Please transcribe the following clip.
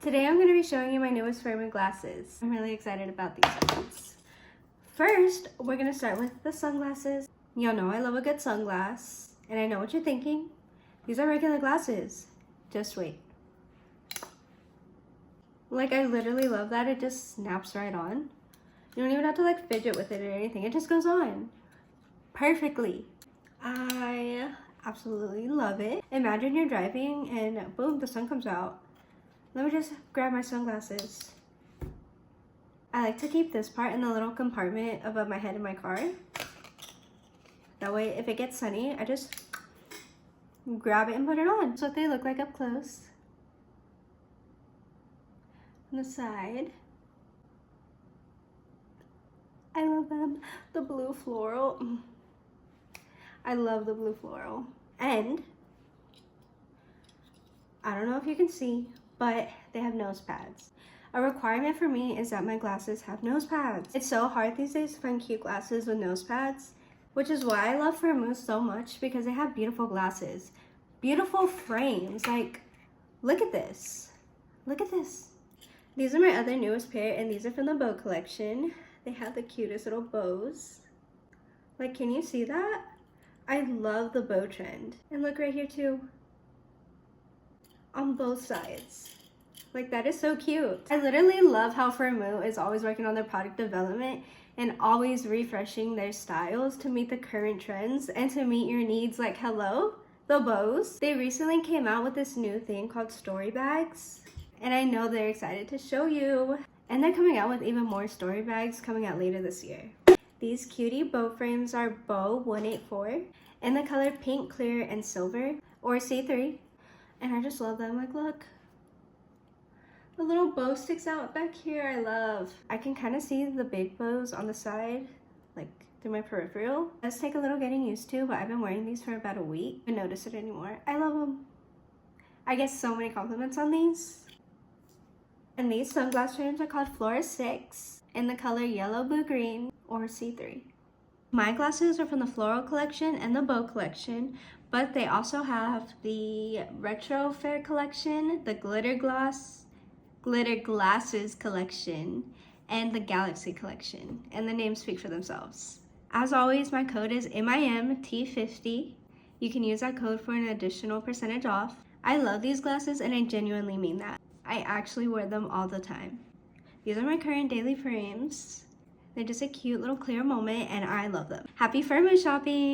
Today I'm going to be showing you my newest Firmoo glasses. I'm really excited about these ones. First, we're going to start with the sunglasses. Y'all know I love a good sunglass, and I know what you're thinking. These are regular glasses. Just wait. Like, I literally love that it just snaps right on. You don't even have to like fidget with it or anything. It just goes on perfectly. I absolutely love it. Imagine you're driving and boom, the sun comes out. Let me just grab my sunglasses. I like to keep this part in the little compartment above my head in my car. That way, if it gets sunny, I just grab it and put it on. That's what they look like up close. On the side. I love them. The blue floral. I love the blue floral. And I don't know if you can see, but they have nose pads. A requirement for me is that my glasses have nose pads. It's so hard these days to find cute glasses with nose pads, which is why I love Firmoo so much, because they have beautiful glasses. Beautiful frames. Like, look at this. Look at this. These are my other newest pair, and these are from the bow collection. They have the cutest little bows. Like, can you see that? I love the bow trend. And look right here too. On both sides. Like, that is so cute. I literally love how Firmoo is always working on their product development and always refreshing their styles to meet the current trends and to meet your needs. Like, hello, the bows. They recently came out with this new thing called story bags, and I know they're excited to show you. And they're coming out with even more story bags coming out later this year. These cutie bow frames are Bow 184 in the color pink, clear, and silver, or C3. And I just love them. Like, look. The little bow sticks out back here. I love. I can kind of see the big bows on the side, like through my peripheral. It does take a little getting used to, but I've been wearing these for about a week. I don't notice it anymore. I love them. I get so many compliments on these. And these sunglass frames are called Flora 6 in the color yellow, blue, green, or C3. My glasses are from the floral collection and the bow collection, but they also have the retro fair collection, the glitter glasses collection, and the galaxy collection, and the names speak for themselves. As always, my code is MIMT50. You can use that code for an additional percentage off. I love these glasses, and I genuinely mean that. I actually wear them all the time. These are my current daily frames. They're just a cute little clear moment, and I love them. Happy Firmoo shopping!